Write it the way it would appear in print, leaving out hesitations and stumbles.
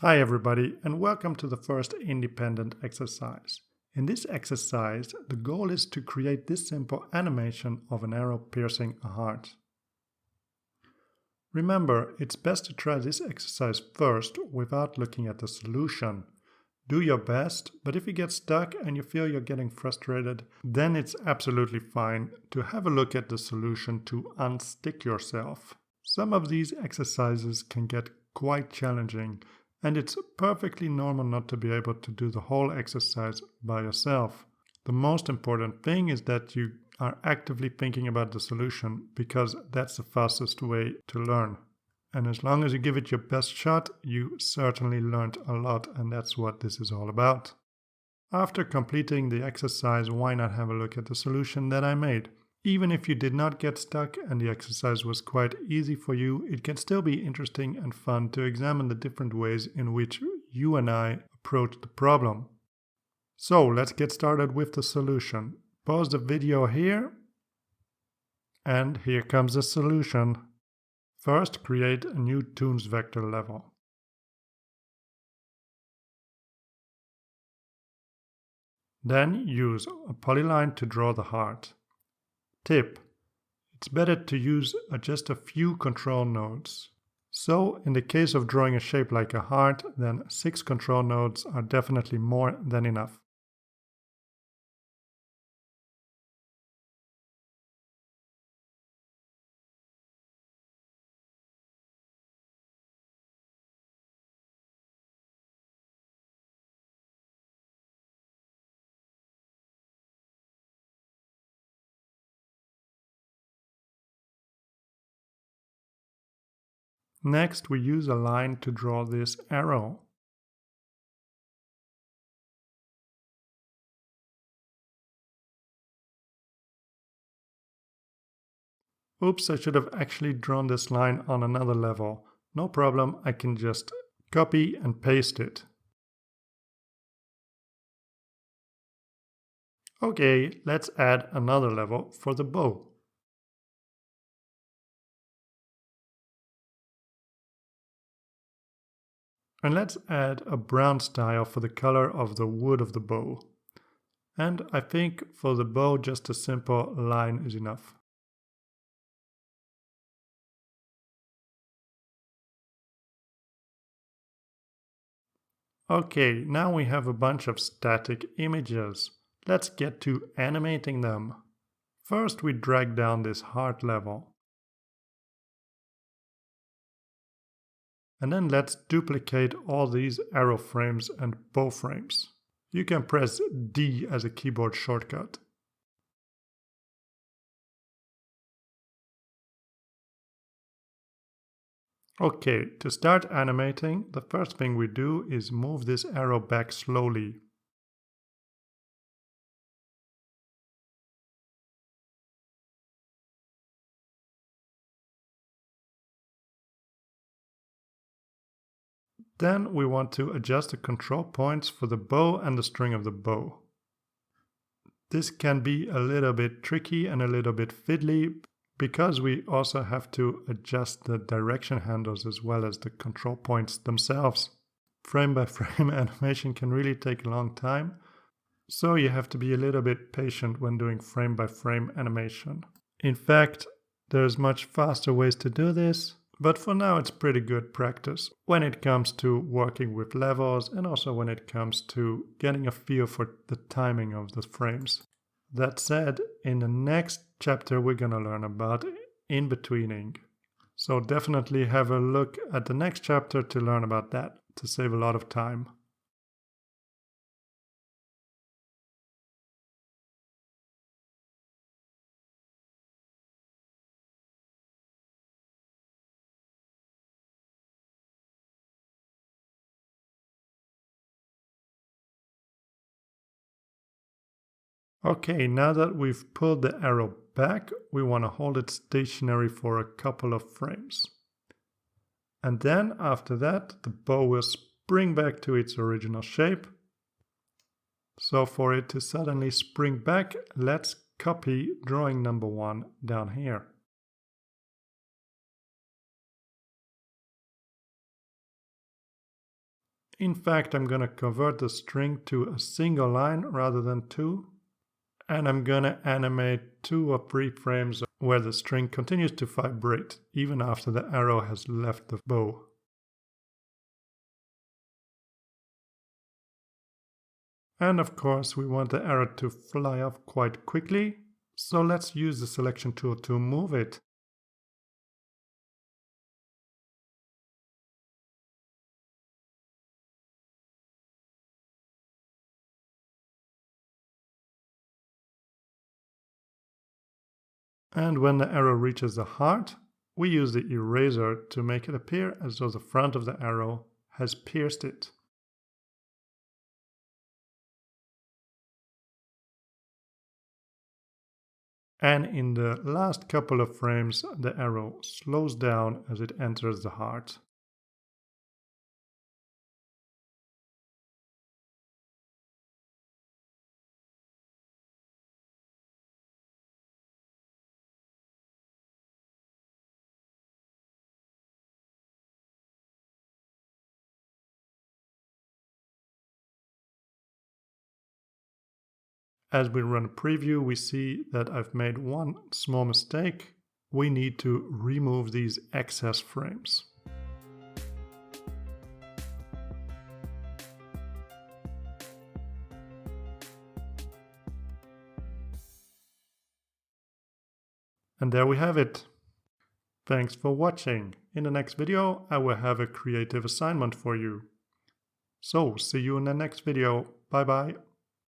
Hi everybody, and welcome to the first independent exercise. In this exercise, the goal is to create this simple animation of an arrow piercing a heart. Remember, it's best to try this exercise first without looking at the solution. Do your best, but if you get stuck and you feel you're getting frustrated, then it's absolutely fine to have a look at the solution to unstick yourself. Some of these exercises can get quite challenging, and it's perfectly normal not to be able to do the whole exercise by yourself. The most important thing is that you are actively thinking about the solution, because that's the fastest way to learn. And as long as you give it your best shot, you certainly learned a lot, and that's what this is all about. After completing the exercise, why not have a look at the solution that I made? Even if you did not get stuck and the exercise was quite easy for you, it can still be interesting and fun to examine the different ways in which you and I approach the problem. So let's get started with the solution. Pause the video here, and here comes the solution. First, create a new Toonz vector level. Then use a polyline to draw the heart. Tip: it's better to use just a few control nodes. So, in the case of drawing a shape like a heart, then 6 control nodes are definitely more than enough. Next, we use a line to draw this arrow. Oops, I should have actually drawn this line on another level. No problem, I can just copy and paste it. Okay, let's add another level for the bow. And let's add a brown style for the color of the wood of the bow. And I think for the bow just a simple line is enough. Okay, now we have a bunch of static images. Let's get to animating them. First we drag down this heart level. And then let's duplicate all these arrow frames and bow frames. You can press D as a keyboard shortcut. Okay, to start animating, the first thing we do is move this arrow back slowly. Then we want to adjust the control points for the bow and the string of the bow. This can be a little bit tricky and a little bit fiddly, because we also have to adjust the direction handles as well as the control points themselves. Frame by frame animation can really take a long time, so you have to be a little bit patient when doing frame by frame animation. In fact, there's much faster ways to do this, but for now it's pretty good practice when it comes to working with levels and also when it comes to getting a feel for the timing of the frames. That said, in the next chapter we're gonna learn about in-betweening. So definitely have a look at the next chapter to learn about that, to save a lot of time. Okay, now that we've pulled the arrow back, we want to hold it stationary for a couple of frames. And then after that, the bow will spring back to its original shape. So for it to suddenly spring back, let's copy drawing number 1 down here. In fact, I'm going to convert the string to a single line rather than two. And I'm going to animate 2 or 3 frames where the string continues to vibrate even after the arrow has left the bow. And of course, we want the arrow to fly off quite quickly. So let's use the selection tool to move it. And when the arrow reaches the heart, we use the eraser to make it appear as though the front of the arrow has pierced it. And in the last couple of frames, the arrow slows down as it enters the heart. As we run a preview, we see that I've made one small mistake. We need to remove these excess frames. And there we have it. Thanks for watching. In the next video, I will have a creative assignment for you. So, see you in the next video. Bye bye.